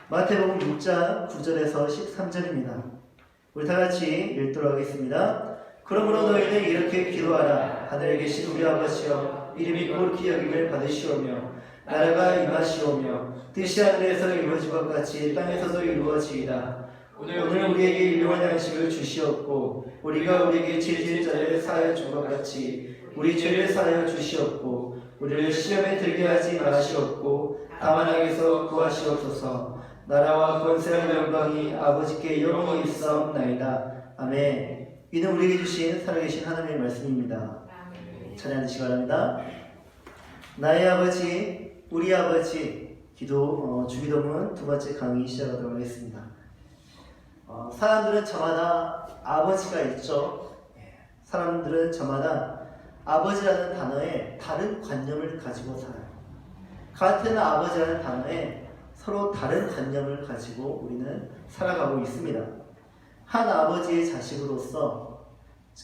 마태복음 6장 9절에서 13절입니다. 우리 다 같이 읽도록 하겠습니다. 그러므로 너희는 이렇게 기도하라. 하늘에 계신 우리 아버지여, 이름이 거룩히 여김을 받으시오며 나라가 임하시오며 뜻이 하늘에서 이루어진 것 같이 땅에서도 이루어지이다. 오늘 우리에게 일용할 양식을 주시옵고 우리가 우리에게 죄 지은 자를 사하여 준 것 같이 우리 죄를 사하여 주시옵고 우리를 시험에 들게 하지 마시옵고 다만 악에서 구하시옵소서. 나라와 권세와 영광이 아버지께 영원히 있사옵나이다. 아멘. 이는 우리에게 주신 살아계신 하나님의 말씀입니다. 찬양하시기 바랍니다. 나의 아버지, 우리 아버지 주기도문 두 번째 강의 시작하도록 하겠습니다. 사람들은 저마다 아버지가 있죠. 사람들은 저마다 아버지라는 단어에 다른 관념을 가지고 살아요. 같은 아버지라는 단어에 서로 다른 관념을 가지고 우리는 살아가고 있습니다. 한 아버지의 자식으로서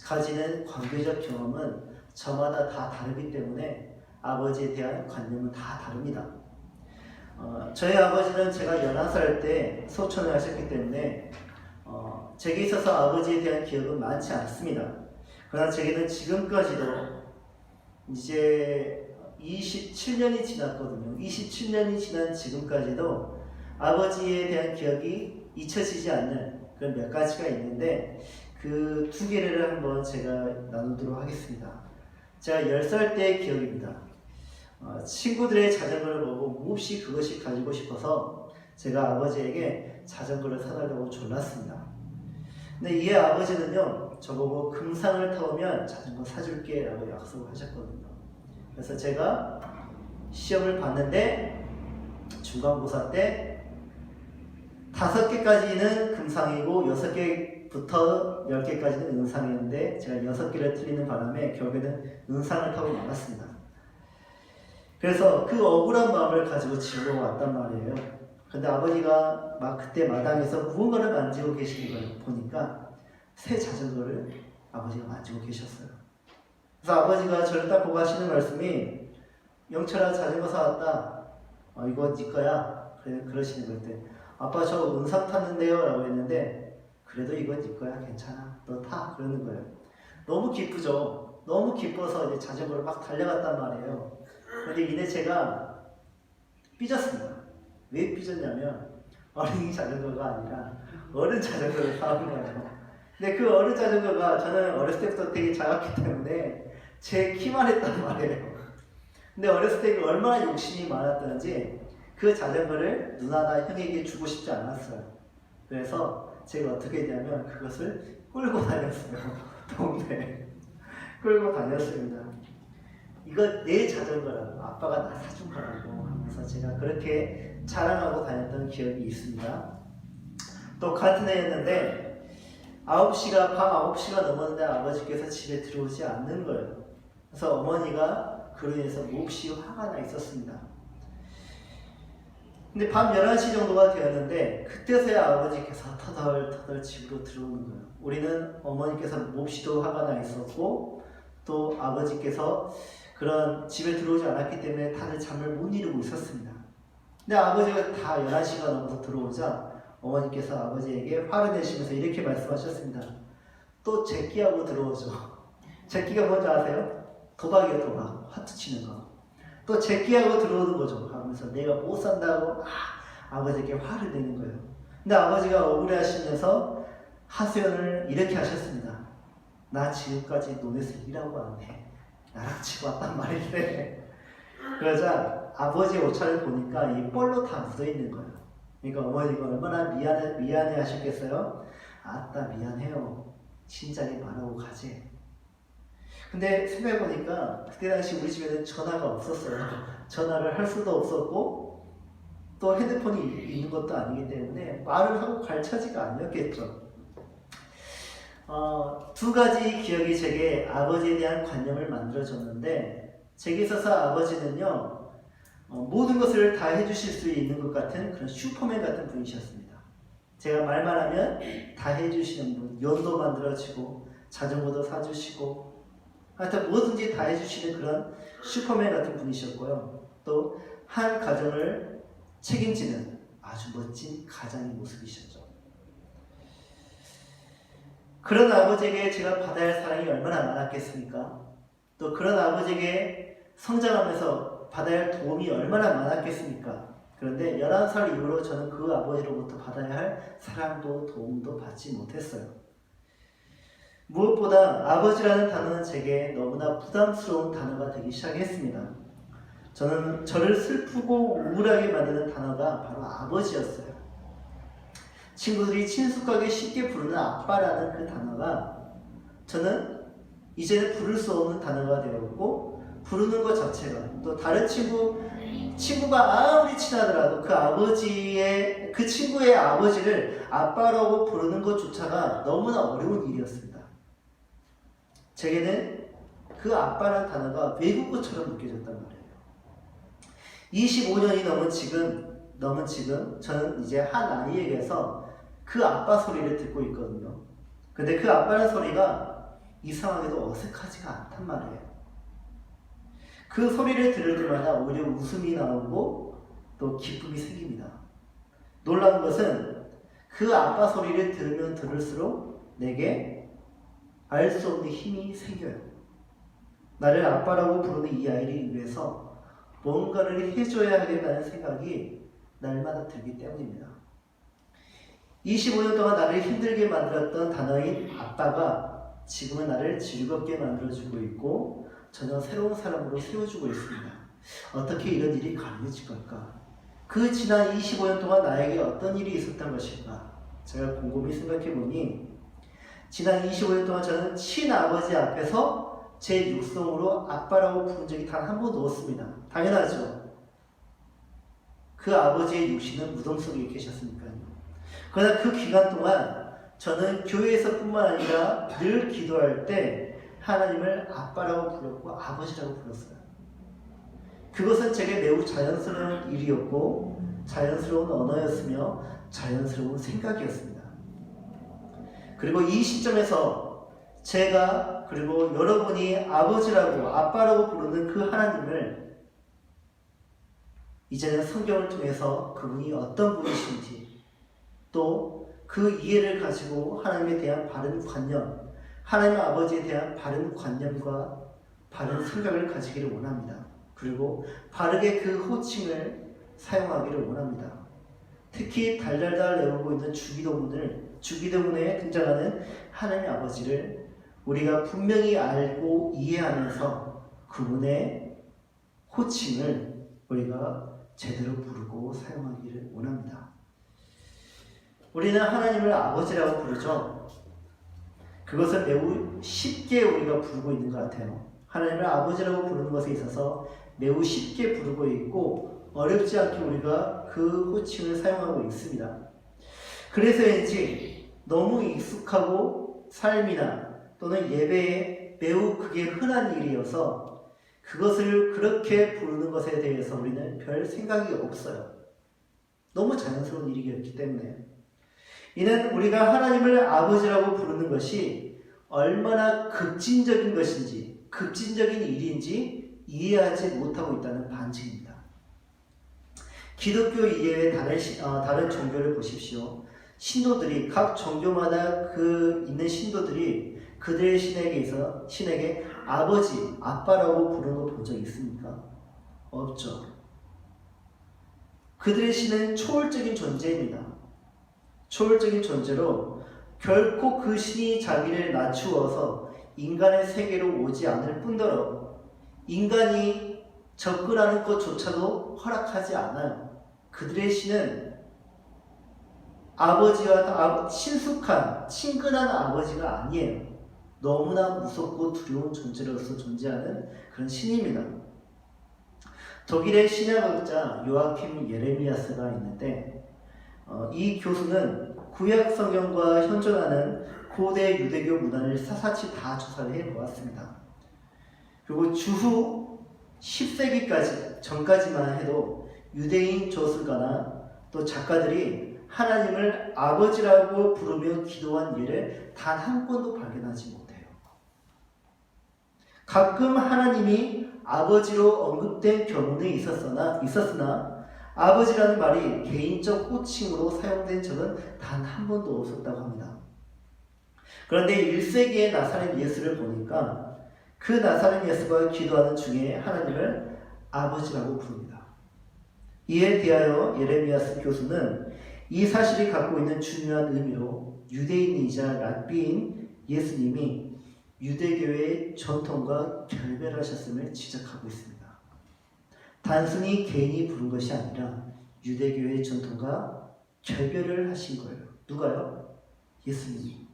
가지는 관계적 경험은 저마다 다 다르기 때문에 아버지에 대한 관념은 다 다릅니다. 저희 아버지는 제가 11살 때 소천을 하셨기 때문에 제게 있어서 아버지에 대한 기억은 많지 않습니다. 그러나 제게는 지금까지도 이제 27년이 지났거든요. 27년이 지난 지금까지도 아버지에 대한 기억이 잊혀지지 않는 그런 몇 가지가 있는데 그 두 개를 한번 제가 나누도록 하겠습니다. 제가 10살 때의 기억입니다. 친구들의 자전거를 보고 몹시 그것이 가지고 싶어서 제가 아버지에게 자전거를 사달라고 졸랐습니다. 근데 이에 아버지는요, 저보고 금상을 타오면 자전거 사줄게 라고 약속을 하셨거든요. 그래서 제가 시험을 봤는데 중간고사 때 5개까지는 금상이고 6개부터 10개까지는 은상이었는데 제가 6개를 틀리는 바람에 결국에는 은상을 타고 나갔습니다. 그래서 그 억울한 마음을 가지고 집으로 왔단 말이에요. 근데 아버지가 그때 마당에서 무언가를 만지고 계시는 걸 보니까 새 자전거를 아버지가 만지고 계셨어요. 그래서 아버지가 저를 딱 보고 하시는 말씀이 영철아 자전거 사왔다. 이거 네 거야. 그러시는 거예요. 아빠 저 은상 탔는데요 라고 했는데 그래도 이건 네 거야. 괜찮아. 너 타. 그러는 거예요. 너무 기쁘죠. 너무 기뻐서 이제 자전거를 막 달려갔단 말이에요. 근데 이내 제가 삐졌습니다. 왜 삐졌냐면 어린이 자전거가 아니라 어른 자전거를 사온 거예요. 근데 그 어른 자전거가 저는 어렸을 때부터 되게 작았기 때문에 제 키만 했단 말이에요. 근데 어렸을 때 얼마나 욕심이 많았던지 그 자전거를 누나나 형에게 주고 싶지 않았어요. 그래서 제가 어떻게 했냐면 그것을 끌고 다녔어요. 동네에 끌고 다녔습니다. 이거 내 자전거라고, 아빠가 나 사준 거라고 하면서 제가 그렇게 자랑하고 다녔던 기억이 있습니다. 또 같은 해였는데 밤 9시가 넘었는데 아버지께서 집에 들어오지 않는 거예요. 그래서 어머니가 그로 인해서 몹시 화가 나 있었습니다. 근데 밤 11시 정도가 되었는데 그때서야 아버지께서 터덜터덜 집으로 들어오는 거예요. 우리는 어머니께서 몹시도 화가 나 있었고 또 아버지께서 그런 집에 들어오지 않았기 때문에 다들 잠을 못 이루고 있었습니다. 근데 아버지가 다 11시가 넘어서 들어오자 어머니께서 아버지에게 화를 내시면서 이렇게 말씀하셨습니다. 또 제끼하고 들어오죠. 제끼가 뭔지 아세요? 도박이에요, 도박. 화투 치는 거. 또 제끼하고 들어오는 거죠. 하면서 내가 못 산다고 아버지에게 화를 내는 거예요. 근데 아버지가 억울해 하시면서 하소연을 이렇게 하셨습니다. 나 지금까지 논에서 일하고 왔네. 나랑 치고 왔단 말인데. 그러자 아버지의 옷차를 보니까 이 뻘로 다 묻어 있는 거예요. 그러니까 어머니가 얼마나 미안해 하셨겠어요? 아따 미안해요. 진작에 말하고 가지. 근데 생각해보니까 그때 당시 우리 집에는 전화가 없었어요. 전화를 할 수도 없었고 또 핸드폰이 있는 것도 아니기 때문에 말을 하고 갈 처지가 아니었겠죠. 두 가지 기억이 제게 아버지에 대한 관념을 만들어줬는데 제게 있어서 아버지는요 모든 것을 다 해주실 수 있는 것 같은 그런 슈퍼맨 같은 분이셨습니다. 제가 말만 하면 다 해주시는 분, 연도 만들어주고 자전거도 사주시고 하여튼 뭐든지 다 해주시는 그런 슈퍼맨 같은 분이셨고요. 또 한 가정을 책임지는 아주 멋진 가장의 모습이셨죠. 그런 아버지에게 제가 받아야 할 사랑이 얼마나 많았겠습니까? 또 그런 아버지에게 성장하면서 받아야 할 도움이 얼마나 많았겠습니까? 그런데 11살 이후로 저는 그 아버지로부터 받아야 할 사랑도 도움도 받지 못했어요. 무엇보다 아버지라는 단어는 제게 너무나 부담스러운 단어가 되기 시작했습니다. 저를 슬프고 우울하게 만드는 단어가 바로 아버지였어요. 친구들이 친숙하게 쉽게 부르는 아빠라는 그 단어가 저는 이제는 부를 수 없는 단어가 되었고, 부르는 것 자체가 또 다른 친구가 아무리 친하더라도 그 친구의 아버지를 아빠라고 부르는 것조차가 너무나 어려운 일이었습니다. 제게는 그 아빠라는 단어가 외국어처럼 느껴졌단 말이에요. 25년이 넘은 지금 저는 이제 한 아이에게서 그 아빠 소리를 듣고 있거든요. 근데 그 아빠라는 소리가 이상하게도 어색하지가 않단 말이에요. 그 소리를 들을 때마다 오히려 웃음이 나오고 또 기쁨이 생깁니다. 놀라운 것은 그 아빠 소리를 들으면 들을수록 내게 알 수 없는 힘이 생겨요. 나를 아빠라고 부르는 이 아이를 위해서 뭔가를 해줘야 하겠다는 생각이 날마다 들기 때문입니다. 25년 동안 나를 힘들게 만들었던 단어인 아빠가 지금은 나를 즐겁게 만들어주고 있고 전혀 새로운 사람으로 세워주고 있습니다. 어떻게 이런 일이 가능해질 걸까? 그 지난 25년 동안 나에게 어떤 일이 있었던 것일까? 제가 곰곰이 생각해보니 지난 25년 동안 저는 친아버지 앞에서 제 육성으로 아빠라고 부른 적이 단 한 번도 없습니다. 당연하죠. 그 아버지의 육신은 무덤 속에 계셨으니까요. 그러나 그 기간 동안 저는 교회에서뿐만 아니라 늘 기도할 때 하나님을 아빠라고 불렀고 아버지라고 불렀어요. 그것은 제게 매우 자연스러운 일이었고 자연스러운 언어였으며 자연스러운 생각이었습니다. 그리고 이 시점에서 제가 그리고 여러분이 아버지라고 아빠라고 부르는 그 하나님을 이제는 성경을 통해서 그분이 어떤 분이신지 또 그 이해를 가지고 하나님에 대한 바른 관념, 하나님 아버지에 대한 바른 관념과 바른 생각을 가지기를 원합니다. 그리고 바르게 그 호칭을 사용하기를 원합니다. 특히 달달달 외우고 있는 주기도문에 등장하는 하나님 아버지를 우리가 분명히 알고 이해하면서 그분의 호칭을 우리가 제대로 부르고 사용하기를 원합니다. 우리는 하나님을 아버지라고 부르죠. 그것을 매우 쉽게 우리가 부르고 있는 것 같아요. 하나님을 아버지라고 부르는 것에 있어서 매우 쉽게 부르고 있고 어렵지 않게 우리가 그 호칭을 사용하고 있습니다. 그래서인지 너무 익숙하고 삶이나 또는 예배에 매우 그게 흔한 일이어서 그것을 그렇게 부르는 것에 대해서 우리는 별 생각이 없어요. 너무 자연스러운 일이었기 때문에. 이는 우리가 하나님을 아버지라고 부르는 것이 얼마나 급진적인 것인지, 급진적인 일인지 이해하지 못하고 있다는 반증입니다. 기독교 이외의 다른 종교를 보십시오. 신도들이 각 종교마다 있는 신도들이 그들의 신에게 아버지, 아빠라고 부르는 거 본 적 있습니까? 없죠. 그들의 신은 초월적인 존재입니다. 초월적인 존재로 결코 그 신이 자기를 낮추어서 인간의 세계로 오지 않을 뿐더러 인간이 접근하는 것조차도 허락하지 않아요. 그들의 신은 아버지와 친숙한, 친근한 아버지가 아니에요. 너무나 무섭고 두려운 존재로서 존재하는 그런 신입니다. 독일의 신약학자 요아킴 예레미야스가 있는데 이 교수는 구약 성경과 현존하는 고대 유대교 문화를 사사치 다 조사를 해보았습니다. 그리고 주후 10세기까지 전까지만 해도 유대인 저술가나 또 작가들이 하나님을 아버지라고 부르며 기도한 예를 단 한 건도 발견하지 못해요. 가끔 하나님이 아버지로 언급된 경우는 있었으나 아버지라는 말이 개인적 호칭으로 사용된 적은 단 한 번도 없었다고 합니다. 그런데 1세기의 나사렛 예수를 보니까 그 나사렛 예수가 기도하는 중에 하나님을 아버지라고 부릅니다. 이에 대하여 예레미야스 교수는 이 사실이 갖고 있는 중요한 의미로 유대인이자 랍비인 예수님이 유대교의 전통과 결별하셨음을 지적하고 있습니다. 단순히 개인이 부른 것이 아니라 유대교의 전통과 결별을 하신 거예요. 누가요? 예수님이.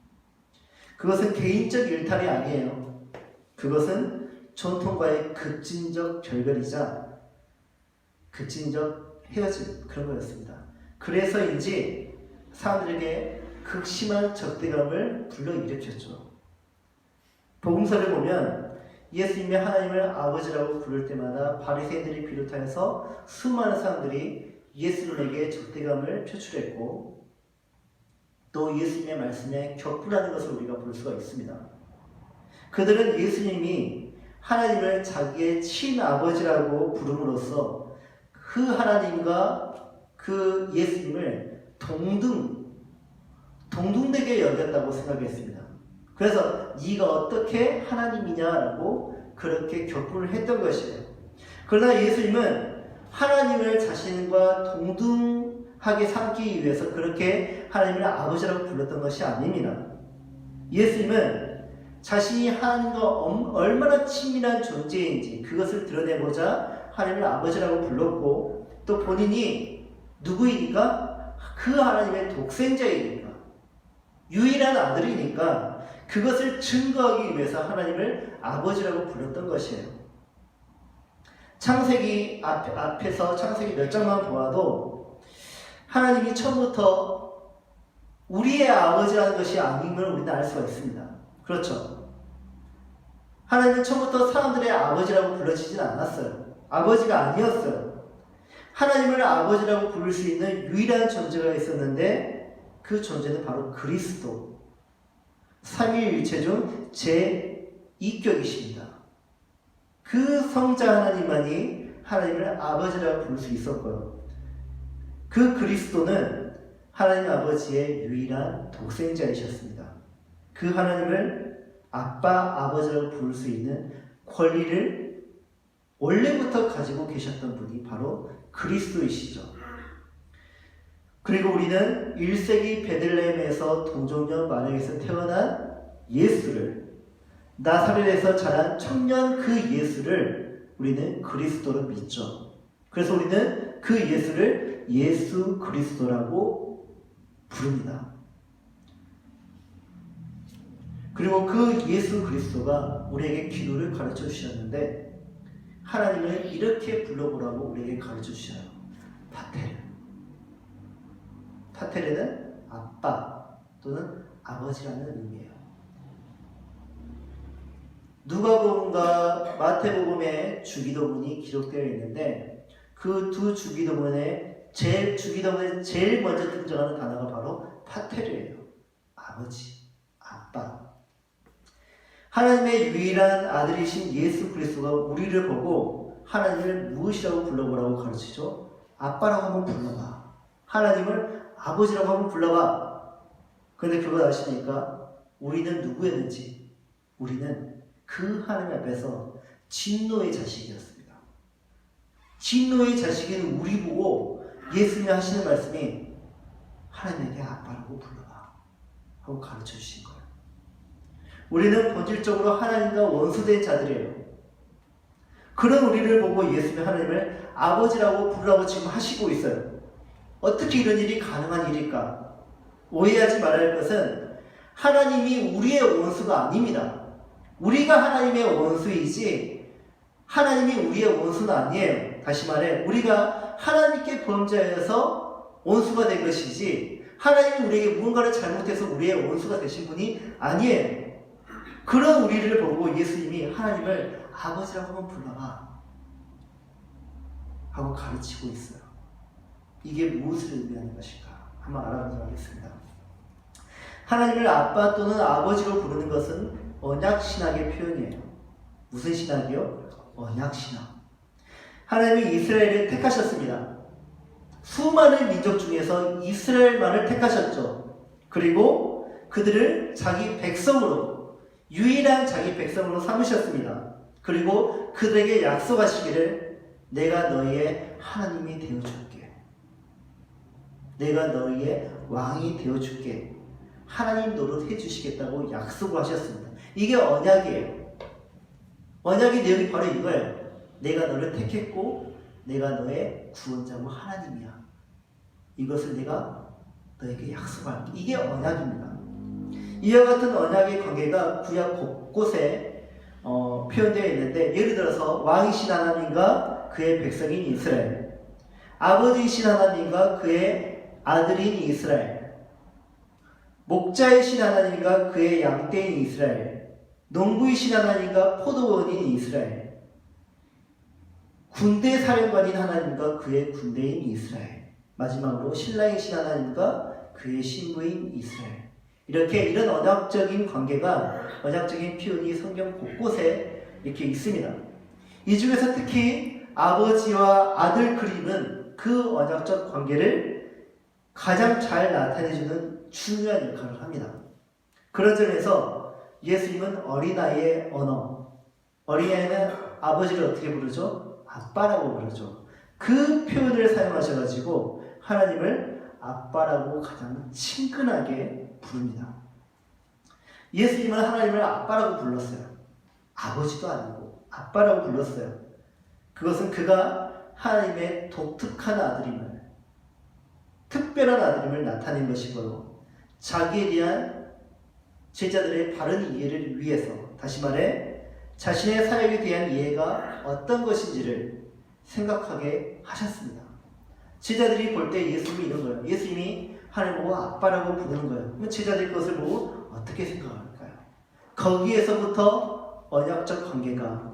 그것은 개인적 일탈이 아니에요. 그것은 전통과의 급진적 결별이자 급진적 헤어짐, 그런 거였습니다. 그래서인지 사람들에게 극심한 적대감을 불러일으켰죠. 복음서를 보면 예수님이 하나님을 아버지라고 부를 때마다 바리새인들이 비롯하여서 수많은 사람들이 예수님에게 적대감을 표출했고 또 예수님의 말씀에 격분하는 것을 우리가 볼 수가 있습니다. 그들은 예수님이 하나님을 자기의 친아버지라고 부름으로써 그 하나님과 그 예수님을 동등되게 여겼다고 생각했습니다. 그래서 네가 어떻게 하나님이냐라고 그렇게 격분을 했던 것이에요. 그러나 예수님은 하나님을 자신과 동등하게 삼기 위해서 그렇게 하나님을 아버지라고 불렀던 것이 아닙니다. 예수님은 자신이 하나님과 얼마나 친밀한 존재인지 그것을 드러내고자 하나님을 아버지라고 불렀고 또 본인이 누구이니까? 그 하나님의 독생자이니까 유일한 아들이니까 그것을 증거하기 위해서 하나님을 아버지라고 불렀던 것이에요. 창세기 앞에서 창세기 몇 장만 보아도 하나님이 처음부터 우리의 아버지라는 것이 아님을 우리는 알 수가 있습니다. 그렇죠? 하나님은 처음부터 사람들의 아버지라고 불러지진 않았어요. 아버지가 아니었어요. 하나님을 아버지라고 부를 수 있는 유일한 존재가 있었는데 그 존재는 바로 그리스도, 삼위일체 중 제2격이십니다. 그 성자 하나님만이 하나님을 아버지라고 부를 수 있었고요. 그 그리스도는 하나님 아버지의 유일한 독생자이셨습니다. 그 하나님을 아빠, 아버지라고 부를 수 있는 권리를 원래부터 가지고 계셨던 분이 바로 그리스도이시죠. 그리고 우리는 1세기 베들레헴에서 동정녀 마리아에서 태어난 예수를, 나사렛에서 자란 청년 그 예수를 우리는 그리스도로 믿죠. 그래서 우리는 그 예수를 예수 그리스도라고 부릅니다. 그리고 그 예수 그리스도가 우리에게 기도를 가르쳐 주셨는데 하나님을 이렇게 불러보라고 우리에게 가르쳐 주셔요. 파테르. 파테르는 아빠 또는 아버지라는 의미예요. 누가복음과 마태복음의 주기도문이 기록되어 있는데 그 두 주기도문에 제일 먼저 등장하는 단어가 바로 파테르예요. 아버지, 아빠. 하나님의 유일한 아들이신 예수 그리스도가 우리를 보고 하나님을 무엇이라고 불러보라고 가르치죠? 아빠라고 한번 불러봐. 하나님을 아버지라고 한번 불러봐. 그런데 그걸 아십니까? 우리는 누구였는지? 우리는 그 하나님 앞에서 진노의 자식이었습니다. 진노의 자식인 우리 보고 예수님이 하시는 말씀이 하나님에게 아빠라고 불러봐 하고 가르쳐 주신 거예요. 우리는 본질적으로 하나님과 원수된 자들이에요. 그런 우리를 보고 예수님이 하나님을 아버지라고 부르라고 지금 하시고 있어요. 어떻게 이런 일이 가능한 일일까? 오해하지 말아야 할 것은 하나님이 우리의 원수가 아닙니다. 우리가 하나님의 원수이지 하나님이 우리의 원수는 아니에요. 다시 말해 우리가 하나님께 범죄하여서 원수가 된 것이지 하나님이 우리에게 무언가를 잘못해서 우리의 원수가 되신 분이 아니에요. 그런 우리를 보고 예수님이 하나님을 아버지라고 한번 불러봐 하고 가르치고 있어요. 이게 무엇을 의미하는 것일까? 한번 알아보도록 하겠습니다. 하나님을 아빠 또는 아버지로 부르는 것은 언약신학의 표현이에요. 무슨 신학이요? 언약신학. 하나님이 이스라엘을 택하셨습니다. 수많은 민족 중에서 이스라엘만을 택하셨죠. 그리고 그들을 자기 백성으로, 유일한 자기 백성으로 삼으셨습니다. 그리고 그들에게 약속하시기를 내가 너희의 하나님이 되어줄게. 내가 너희의 왕이 되어줄게. 하나님 노릇 해주시겠다고 약속을 하셨습니다. 이게 언약이에요. 언약의 내용이 바로 이거예요. 내가 너를 택했고 내가 너의 구원자고 하나님이야. 이것을 내가 너에게 약속할게. 이게 언약입니다. 이와 같은 언약의 관계가 구약 곳곳에 표현되어 있는데, 예를 들어서 왕이신 하나님과 그의 백성인 이스라엘, 아버지이신 하나님과 그의 아들인 이스라엘, 목자이신 하나님과 그의 양떼인 이스라엘, 농부이신 하나님과 포도원인 이스라엘, 군대 사령관인 하나님과 그의 군대인 이스라엘, 마지막으로 신랑이신 하나님과 그의 신부인 이스라엘. 이렇게 이런 언약적인 관계가, 언약적인 표현이 성경 곳곳에 이렇게 있습니다. 이 중에서 특히 아버지와 아들 그림은 그 언약적 관계를 가장 잘 나타내주는 중요한 역할을 합니다. 그런 점에서 예수님은 어린아이의 언어, 어린아이는 아버지를 어떻게 부르죠? 아빠라고 부르죠. 그 표현을 사용하셔가지고 하나님을 아빠라고 가장 친근하게 부릅니다. 예수님은 하나님을 아빠라고 불렀어요. 아버지도 아니고 아빠라고 불렀어요. 그것은 그가 하나님의 독특한 아들임을, 특별한 아들임을 나타낸 것이고요. 자기에 대한 제자들의 바른 이해를 위해서, 다시 말해 자신의 사역에 대한 이해가 어떤 것인지를 생각하게 하셨습니다. 제자들이 볼 때 예수님이 이런 거예요. 예수님이 하나님 보고 아빠라고 부르는 거예요. 그러면 제자들이 그것을 보고 어떻게 생각할까요? 거기에서부터 언약적 관계가,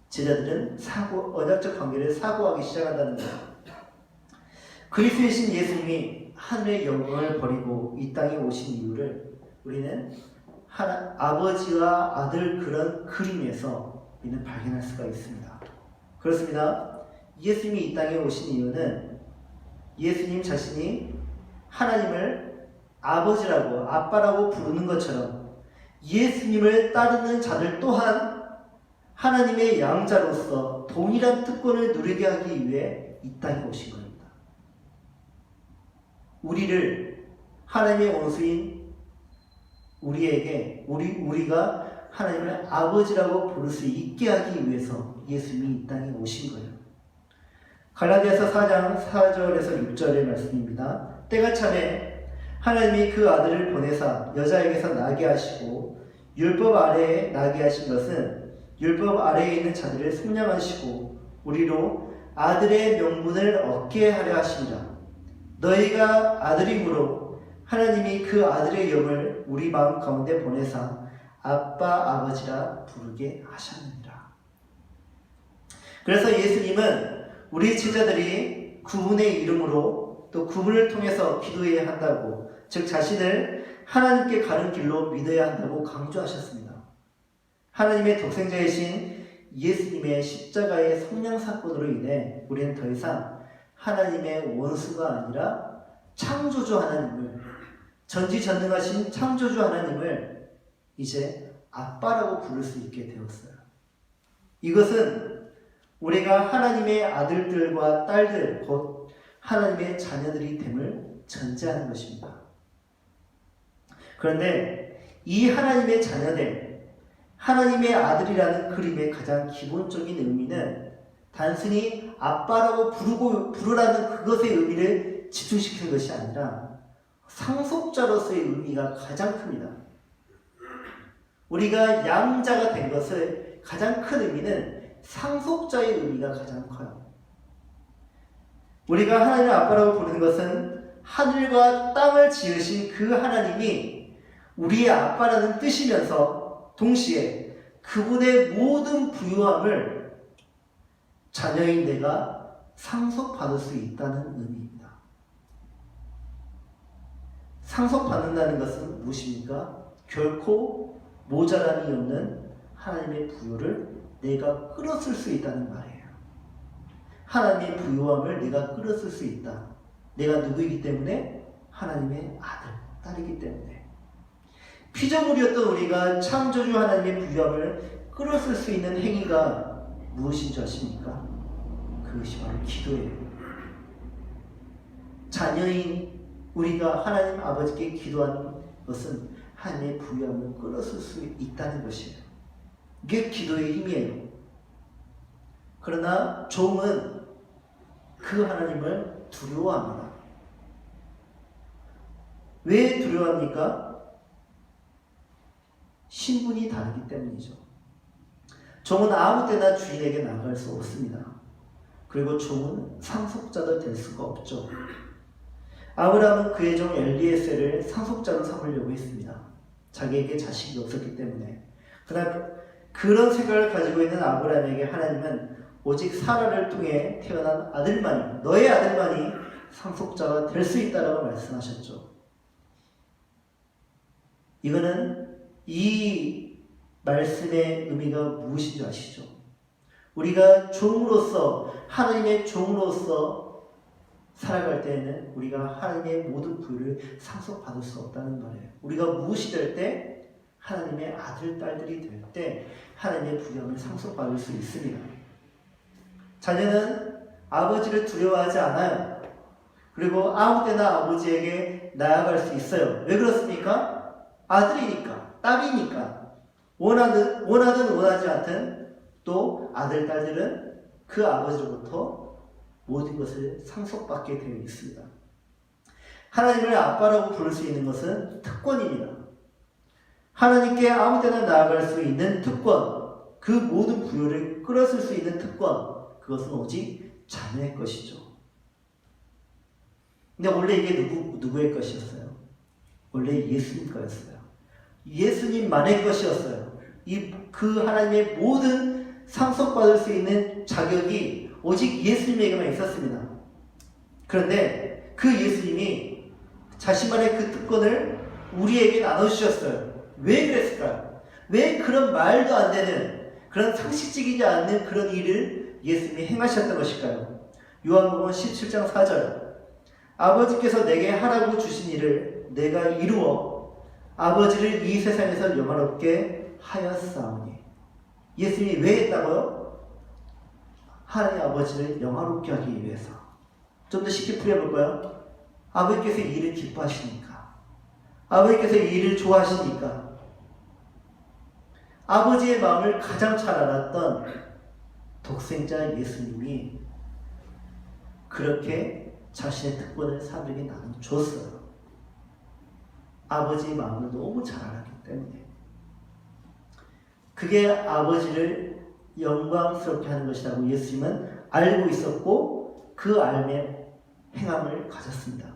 제자들은 언약적 관계를 사고하기 시작한다는 거예요. 그리스도이신 예수님이 하늘의 영광을 버리고 이 땅에 오신 이유를 우리는 아버지와 아들 그런 그림에서 우리는 발견할 수가 있습니다. 그렇습니다. 예수님이 이 땅에 오신 이유는 예수님 자신이 하나님을 아버지라고, 아빠라고 부르는 것처럼 예수님을 따르는 자들 또한 하나님의 양자로서 동일한 특권을 누리게 하기 위해 이 땅에 오신 겁니다. 우리를, 하나님의 원수인 우리가 하나님을 아버지라고 부를 수 있게 하기 위해서 예수님이 이 땅에 오신 거예요. 갈라디아서 4장 4절에서 6절의 말씀입니다. 때가 차매 하나님이 그 아들을 보내사 여자에게서 나게 하시고 율법 아래에 나게 하신 것은 율법 아래에 있는 자들을 속량하시고 우리로 아들의 명분을 얻게 하려 하심이라. 너희가 아들이므로 하나님이 그 아들의 영을 우리 마음 가운데 보내사 아빠 아버지라 부르게 하셨느니라. 그래서 예수님은 우리 제자들이 그분의 이름으로 또 그분을 통해서 기도해야 한다고, 즉 자신을 하나님께 가는 길로 믿어야 한다고 강조하셨습니다. 하나님의 독생자이신 예수님의 십자가의 성령 사건으로 인해 우리는 더 이상 하나님의 원수가 아니라 창조주 하나님을, 전지전능하신 창조주 하나님을 이제 아빠라고 부를 수 있게 되었어요. 이것은 우리가 하나님의 아들들과 딸들, 곧 하나님의 자녀들이 됨을 전제하는 것입니다. 그런데 이 하나님의 자녀들, 하나님의 아들이라는 그림의 가장 기본적인 의미는 단순히 아빠라고 부르라는 그것의 의미를 집중시키는 것이 아니라 상속자로서의 의미가 가장 큽니다. 우리가 양자가 된 것의 가장 큰 의미는 상속자의 의미가 가장 커요. 우리가 하나님을 아빠라고 부르는 것은 하늘과 땅을 지으신 그 하나님이 우리의 아빠라는 뜻이면서 동시에 그분의 모든 부유함을 자녀인 내가 상속받을 수 있다는 의미입니다. 상속받는다는 것은 무엇입니까? 결코 모자람이 없는 하나님의 부유를 내가 끌어쓸 수 있다는 말이에요. 하나님의 부요함을 내가 끌어쓸 수 있다. 내가 누구이기 때문에? 하나님의 아들, 딸이기 때문에. 피조물이었던 우리가 창조주 하나님의 부요함을 끌어쓸 수 있는 행위가 무엇인 줄 아십니까? 그것이 바로 기도예요. 자녀인 우리가 하나님 아버지께 기도하는 것은 하나님의 부요함을 끌어쓸 수 있다는 것이에요. 이게 기도의 힘이에요. 그러나 종은 그 하나님을 두려워합니다. 왜 두려워합니까? 신분이 다르기 때문이죠. 종은 아무 때나 주인에게 나갈 수 없습니다. 그리고 종은 상속자도 될 수가 없죠. 아브라함은 그의 종 엘리에셀을 상속자로 삼으려고 했습니다. 자기에게 자식이 없었기 때문에. 그러나 그런 생각을 가지고 있는 아브라함에게 하나님은 오직 사라를 통해 태어난 아들만이, 너의 아들만이 상속자가 될 수 있다라고 말씀하셨죠. 이거는 이 말씀의 의미가 무엇인지 아시죠? 우리가 종으로서, 하나님의 종으로서 살아갈 때에는 우리가 하나님의 모든 부유를 상속받을 수 없다는 말이에요. 우리가 무엇이 될 때? 하나님의 아들, 딸들이 될 때 하나님의 부유함을 상속받을 수 있습니다. 자녀는 아버지를 두려워하지 않아요. 그리고 아무 때나 아버지에게 나아갈 수 있어요. 왜 그렇습니까? 아들이니까, 딸이니까. 원하든 원하지 않든 또 아들, 딸들은 그 아버지로부터 모든 것을 상속받게 되어 있습니다. 하나님을 아빠라고 부를 수 있는 것은 특권입니다. 하나님께 아무 때나 나아갈 수 있는 특권, 그 모든 부요를 끌어쓸 수 있는 특권, 그것은 오직 자녀의 것이죠. 근데 원래 이게 누구의 것이었어요? 원래 예수님 거였어요. 예수님만의 것이었어요. 그 하나님의 모든 상속받을 수 있는 자격이 오직 예수님에게만 있었습니다. 그런데 그 예수님이 자신만의 그 특권을 우리에게 나눠주셨어요. 왜 그랬을까요? 왜 그런 말도 안 되는, 그런 상식적이지 않는 그런 일을 예수님이 행하셨던 것일까요? 요한복음 17장 4절, 아버지께서 내게 하라고 주신 일을 내가 이루어 아버지를 이 세상에서 영화롭게 하였사오니. 예수님이 왜 했다고요? 하나님 아버지를 영화롭게 하기 위해서. 좀 더 쉽게 풀어볼까요? 아버지께서 이 일을 기뻐하시니까, 아버지께서 이 일을 좋아하시니까, 아버지의 마음을 가장 잘 알았던 독생자 예수님이 그렇게 자신의 특권을 사람에게 나눠줬어요. 아버지의 마음을 너무 잘 알았기 때문에. 그게 아버지를 영광스럽게 하는 것이라고 예수님은 알고 있었고 그 알매 행함을 가졌습니다.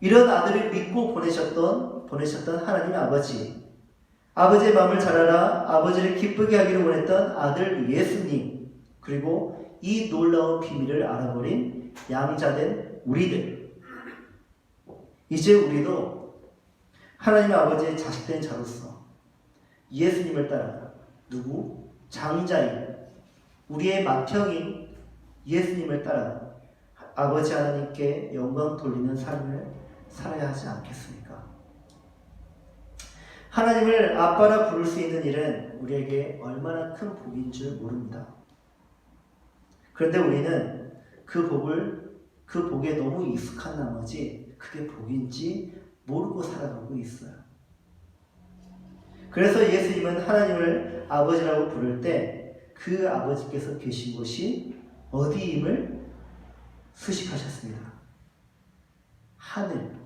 이런 아들을 믿고 보내셨던 하나님의 아버지, 아버지의 마음을 잘 알아 아버지를 기쁘게 하기를 원했던 아들 예수님, 그리고 이 놀라운 비밀을 알아버린 양자된 우리들. 이제 우리도 하나님의 아버지의 자식된 자로서 예수님을 따라 장자인 우리의 맏형인 예수님을 따라 아버지 하나님께 영광 돌리는 삶을 살아야 하지 않겠습니까? 하나님을 아빠라 부를 수 있는 일은 우리에게 얼마나 큰 복인 줄 모릅니다. 그런데 우리는 그 복에 너무 익숙한 나머지 그게 복인지 모르고 살아가고 있어요. 그래서 예수님은 하나님을 아버지라고 부를 때 그 아버지께서 계신 곳이 어디임을 수식하셨습니다. 하늘.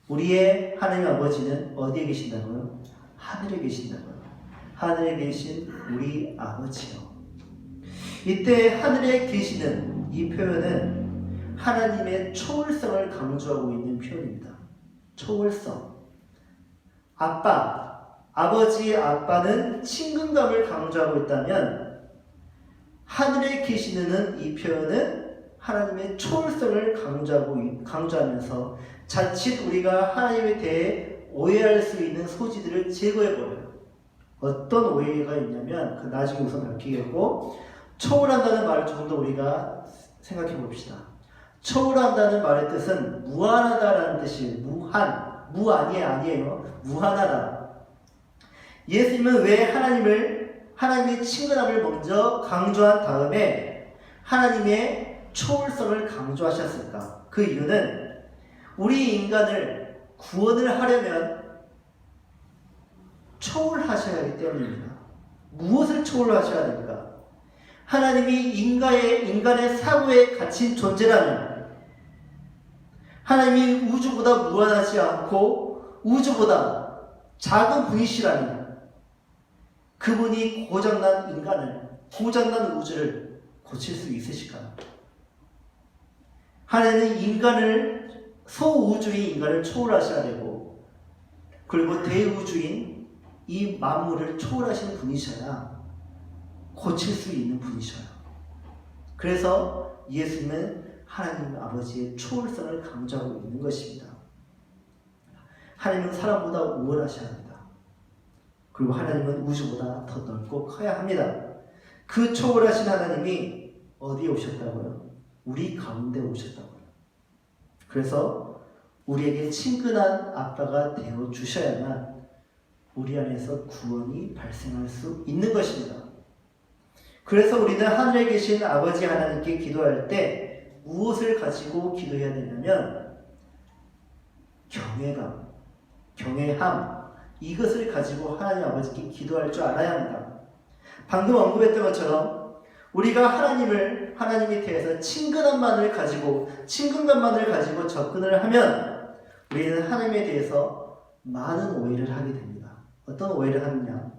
우리의 하나님 아버지는 어디에 계신다고요? 하늘에 계신다고요. 하늘에 계신 우리 아버지요. 이때 하늘에 계시는 이 표현은 하나님의 초월성을 강조하고 있는 표현입니다. 초월성. 아버지, 아빠는 친근감을 강조하고 있다면 하늘에 계시는 이 표현은 하나님의 초월성을 강조하면서 자칫 우리가 하나님에 대해 오해할 수 있는 소지들을 제거해버려요. 어떤 오해가 있냐면 그 나중에 우선 밝히겠고, 초월한다는 말을 조금 더 우리가 생각해 봅시다. 초월한다는 말의 뜻은 무한하다라는 뜻이에요. 무한이 아니에요. 무한하다. 예수님은 왜 하나님의 친근함을 먼저 강조한 다음에 하나님의 초월성을 강조하셨을까? 그 이유는 우리 인간을 구원을 하려면 초월하셔야 하기 때문입니다. 무엇을 초월하셔야 됩니까? 하나님이 인간의 사고에 갇힌 존재라는, 하나님이 우주보다 무한하지 않고 우주보다 작은 분이시라는, 그분이 고장난 우주를 고칠 수 있으실까요? 하나님은 소우주인 인간을 초월하셔야 되고, 그리고 대우주인 이 만물을 초월하시는 분이셔야 고칠 수 있는 분이셔요. 그래서 예수님은 하나님 아버지의 초월성을 강조하고 있는 것입니다. 하나님은 사람보다 우월하셔야 합니다. 그리고 하나님은 우주보다 더 넓고 커야 합니다. 그 초월하신 하나님이 어디에 오셨다고요? 우리 가운데 오셨다고요. 그래서 우리에게 친근한 아빠가 되어 주셔야만 우리 안에서 구원이 발생할 수 있는 것입니다. 그래서 우리는 하늘에 계신 아버지 하나님께 기도할 때 무엇을 가지고 기도해야 되냐면 경외함, 이것을 가지고 하나님 아버지께 기도할 줄 알아야 합니다. 방금 언급했던 것처럼 우리가 하나님에 대해서 친근감만을 가지고 접근을 하면 우리는 하나님에 대해서 많은 오해를 하게 됩니다. 어떤 오해를 하느냐?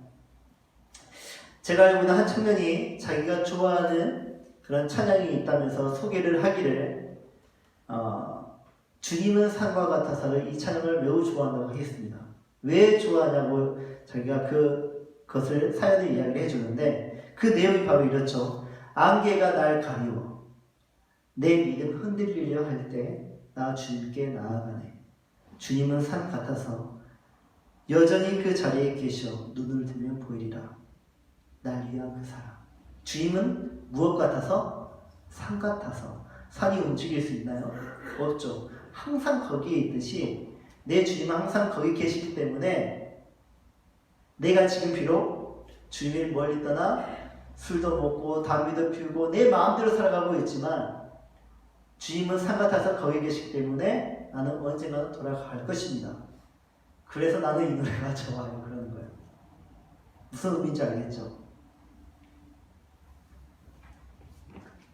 제가 알고 있는 한 청년이 자기가 좋아하는 그런 찬양이 있다면서 소개를 하기를 주님은 산과 같아서 이 찬양을 매우 좋아한다고 했습니다. 왜 좋아하냐고 자기가 그것을 사연을 이야기를 해주는데 그 내용이 바로 이렇죠. 안개가 날 가리워 내 믿음 흔들리려 할 때 나 주님께 나아가네. 주님은 산 같아서 여전히 그 자리에 계셔 눈을 들면 보이리라. 날 위한 그 사랑. 주님은 무엇 같아서? 산 같아서. 산이 움직일 수 있나요? 없죠. 항상 거기에 있듯이 내 주님은 항상 거기 계시기 때문에 내가 지금 비록 주님을 멀리 떠나 술도 먹고 담배도 피우고 내 마음대로 살아가고 있지만 주님은 산 같아서 거기 계시기 때문에 나는 언젠가는 돌아갈 것입니다. 그래서 나는 이 노래가 좋아요. 그러는 거예요. 무슨 의미인지 알겠죠?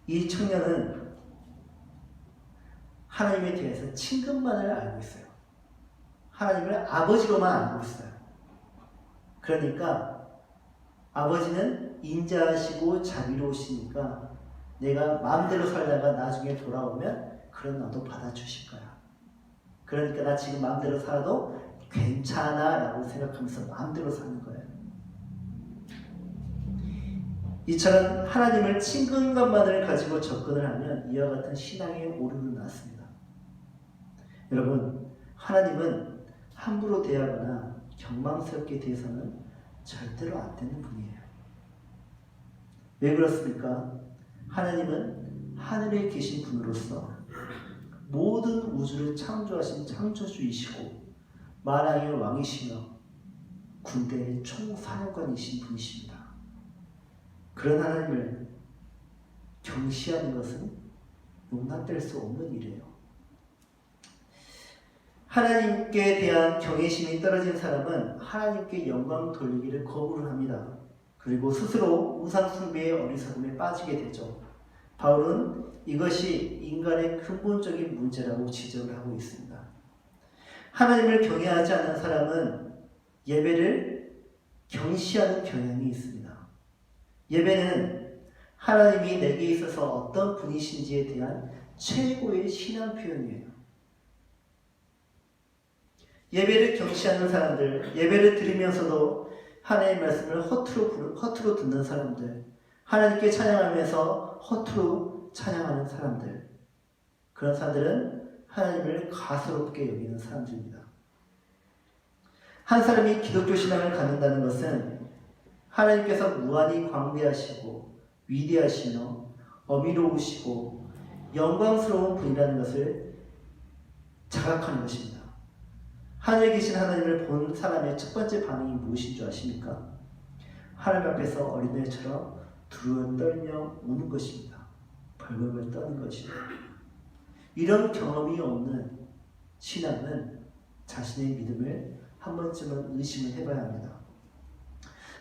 이 청년은 하나님에 대해서 친근만을 알고 있어요. 하나님을 아버지로만 알고 있어요. 그러니까 아버지는 인자하시고 자비로우시니까 내가 마음대로 살다가 나중에 돌아오면 그럼 나도 받아주실 거야. 그러니까 나 지금 마음대로 살아도 괜찮아 라고 생각하면서 마음대로 사는 거예요. 이처럼 하나님을 친근감만을 가지고 접근을 하면 이와 같은 신앙의 오류는 났습니다. 여러분, 하나님은 함부로 대하거나 경망스럽게 대해서는 절대로 안 되는 분이에요. 왜 그렇습니까? 하나님은 하늘에 계신 분으로서 모든 우주를 창조하신 창조주이시고 만왕의 왕이시며 군대의 총사령관이신 분이십니다. 그런 하나님을 경시하는 것은 용납될 수 없는 일이에요. 하나님께 대한 경외심이 떨어진 사람은 하나님께 영광 돌리기를 거부를 합니다. 그리고 스스로 우상 숭배의 어리석음에 빠지게 되죠. 바울은 이것이 인간의 근본적인 문제라고 지적을 하고 있습니다. 하나님을 경외하지 않는 사람은 예배를 경시하는 경향이 있습니다. 예배는 하나님이 내게 있어서 어떤 분이신지에 대한 최고의 신앙 표현이에요. 예배를 경시하는 사람들, 예배를 드리면서도 하나님의 말씀을 허투루 듣는 사람들, 하나님께 찬양하면서 허투루 찬양하는 사람들, 그런 사람들은 하나님을 가소롭게 여기는 사람들입니다. 한 사람이 기독교 신앙을 갖는다는 것은 하나님께서 무한히 광대하시고 위대하시며 어미로우시고 영광스러운 분이라는 것을 자각하는 것입니다. 하늘에 계신 하나님을 본 사람의 첫 번째 반응이 무엇인 줄 아십니까? 하나님 앞에서 어린애처럼 두루워 떨며 우는 것입니다. 벌벌벌 떠는 것입니다. 이런 경험이 없는 신앙은 자신의 믿음을 한 번쯤은 의심을 해봐야 합니다.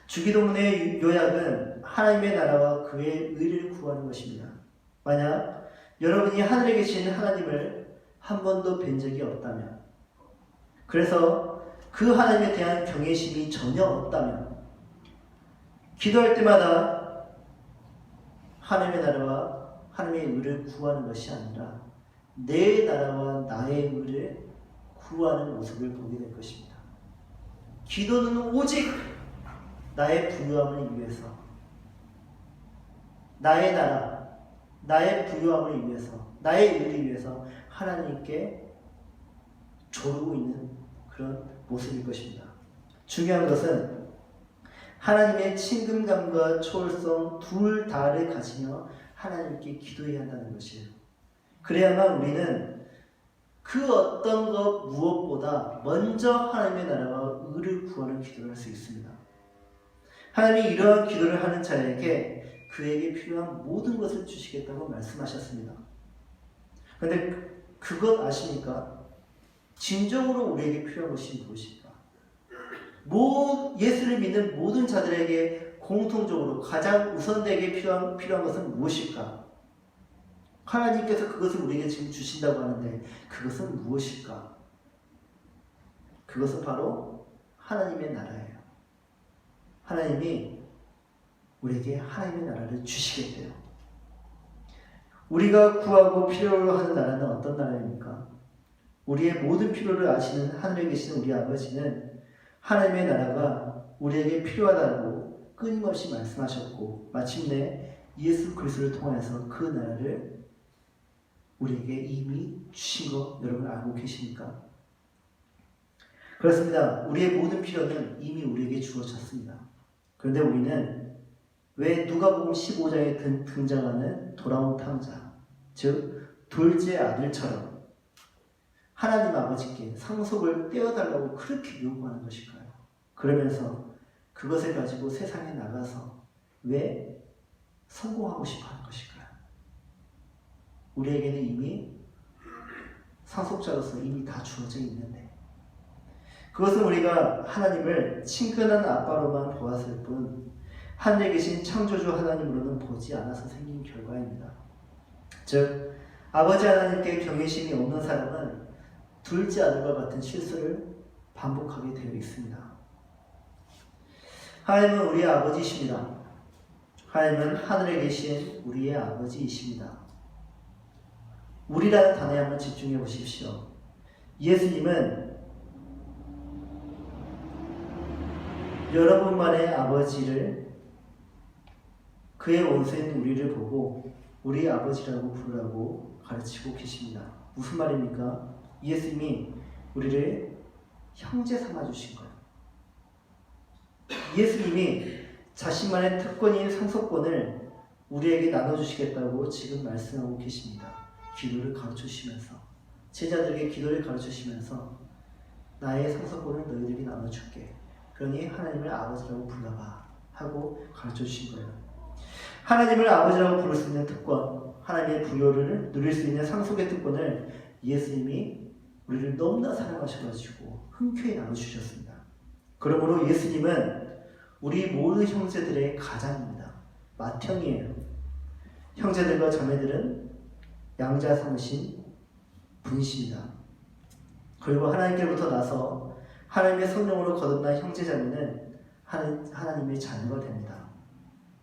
주기도문의 요약은 하나님의 나라와 그의 의를 구하는 것입니다. 만약 여러분이 하늘에 계신 하나님을 한 번도 뵌 적이 없다면, 그래서 그 하나님에 대한 경외심이 전혀 없다면, 기도할 때마다 하나님의 나라와 하나님의 의를 구하는 것이 아니라 내 나라와 나의 의를 구하는 모습을 보게 될 것입니다. 기도는 오직 나의 부유함을 위해서, 나의 나라, 나의 부유함을 위해서, 나의 의를 위해서 하나님께 조르고 있는 그런 모습일 것입니다. 중요한 것은 하나님의 친근감과 초월성 둘 다를 가지며 하나님께 기도해야 한다는 것이에요. 그래야만 우리는 그 어떤 것 무엇보다 먼저 하나님의 나라와 의를 구하는 기도를 할 수 있습니다. 하나님이 이러한 기도를 하는 자에게 그에게 필요한 모든 것을 주시겠다고 말씀하셨습니다. 그런데 그것 아십니까? 진정으로 우리에게 필요한 것이 무엇일까? 예수를 믿는 모든 자들에게 공통적으로 가장 우선되게 필요한 것은 무엇일까? 하나님께서 그것을 우리에게 지금 주신다고 하는데 그것은 무엇일까? 그것은 바로 하나님의 나라예요. 하나님이 우리에게 하나님의 나라를 주시겠대요. 우리가 구하고 필요로 하는 나라는 어떤 나라입니까? 우리의 모든 필요를 아시는 하늘에 계시는 우리 아버지는 하나님의 나라가 우리에게 필요하다고 끊임없이 말씀하셨고 마침내 예수 그리스도를 통해서 그 나라를 우리에게 이미 주신 거 여러분 알고 계십니까? 그렇습니다. 우리의 모든 필요는 이미 우리에게 주어졌습니다. 그런데 우리는 왜 누가복음 15장에 등장하는 돌아온 탕자, 즉 둘째 아들처럼 하나님 아버지께 상속을 떼어달라고 그렇게 요구하는 것일까요? 그러면서 그것을 가지고 세상에 나가서 왜 성공하고 싶어 하는 것일까요? 우리에게는 이미 상속자로서 이미 다 주어져 있는데 그것은 우리가 하나님을 친근한 아빠로만 보았을 뿐 하늘에 계신 창조주 하나님으로는 보지 않아서 생긴 결과입니다. 즉 아버지 하나님께 경외심이 없는 사람은 둘째 아들과 같은 실수를 반복하게 되어 있습니다. 하나님은 우리의 아버지이십니다. 하나님은 하늘에 계신 우리의 아버지이십니다. 우리라는 단어에 한번 집중해 보십시오. 예수님은 여러분만의 아버지를 그의 원수인 우리를 보고 우리 아버지라고 부르라고 가르치고 계십니다. 무슨 말입니까? 예수님이 우리를 형제 삼아주신 거예요. 예수님이 자신만의 특권인 상속권을 우리에게 나눠주시겠다고 지금 말씀하고 계십니다. 기도를 가르쳐주시면서 제자들에게 기도를 가르쳐주시면서 나의 상속권을 너희들에게 나눠줄게. 그러니 하나님을 아버지라고 불러봐 하고 가르쳐주신 거예요. 하나님을 아버지라고 부를 수 있는 특권, 하나님의 부여를 누릴 수 있는 상속의 특권을 예수님이 우리를 너무나 사랑하셔가지고 흔쾌히 나눠주셨습니다. 그러므로 예수님은 우리 모든 형제들의 가장입니다. 맏형이에요. 형제들과 자매들은 양자 삼으신 분이십니다. 그리고 하나님께로부터 나서 하나님의 성령으로 거듭난 형제자매는 하나님의 자녀가 됩니다.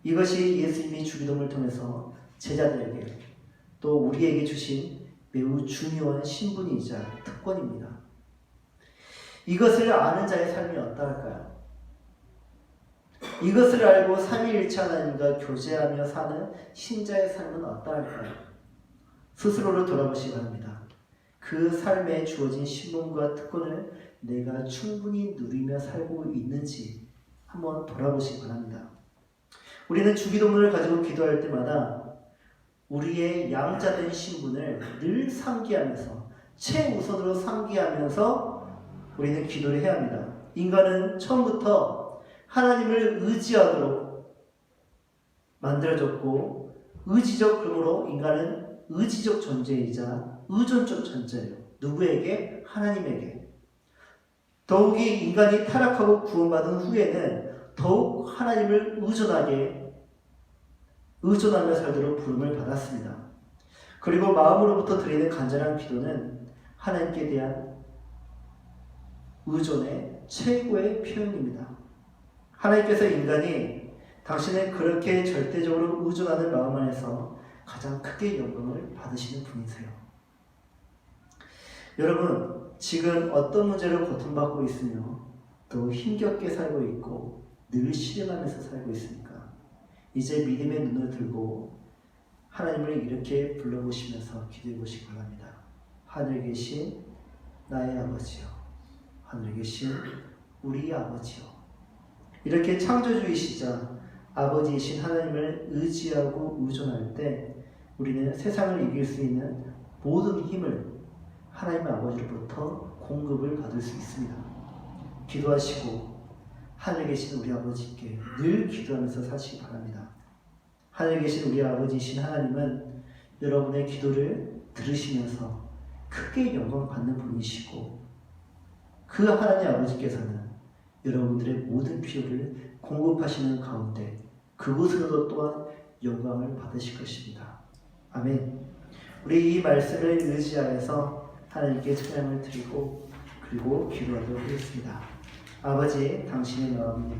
이것이 예수님이 주기도문을 통해서 제자들에게 또 우리에게 주신 매우 중요한 신분이자 특권입니다. 이것을 아는 자의 삶이 어떠할까요? 이것을 알고 삼위일체 하나님과 교제하며 사는 신자의 삶은 어떠할까요? 스스로를 돌아보시기 바랍니다. 그 삶에 주어진 신분과 특권을 내가 충분히 누리며 살고 있는지 한번 돌아보시기 바랍니다. 우리는 주기도문을 가지고 기도할 때마다 우리의 양자된 신분을 늘 상기하면서 최우선으로 상기하면서 우리는 기도를 해야 합니다. 인간은 처음부터 하나님을 의지하도록 만들어졌고 의지적 그러므로 인간은 의지적 존재이자 의존적 존재예요. 누구에게? 하나님에게. 더욱이 인간이 타락하고 구원받은 후에는 더욱 하나님을 의존하며 살도록 부름을 받았습니다. 그리고 마음으로부터 드리는 간절한 기도는 하나님께 대한 의존의 최고의 표현입니다. 하나님께서 인간이 당신을 그렇게 절대적으로 의존하는 마음 안에서 가장 크게 영광을 받으시는 분이세요. 여러분, 지금 어떤 문제로 고통받고 있으며 또 힘겹게 살고 있고 늘 실행하면서 살고 있습니까? 이제 믿음의 눈을 들고 하나님을 이렇게 불러보시면서 기도해 보시기 바랍니다. 하늘에 계신 나의 아버지여, 하늘에 계신 우리 아버지여. 이렇게 창조주이시자 아버지이신 하나님을 의지하고 의존할 때 우리는 세상을 이길 수 있는 모든 힘을 하나님 아버지로부터 공급을 받을 수 있습니다. 기도하시고 하늘에 계신 우리 아버지께 늘 기도하면서 사시기 바랍니다. 하늘에 계신 우리 아버지이신 하나님은 여러분의 기도를 들으시면서 크게 영광 받는 분이시고 그 하나님 아버지께서는 여러분들의 모든 필요를 공급하시는 가운데 그곳으로도 또한 영광을 받으실 것입니다. 아멘. 우리 이 말씀을 의지하여서 하나님께 찬양을 드리고 그리고 기도하도록 하겠습니다. 아버지, 당신의 마음이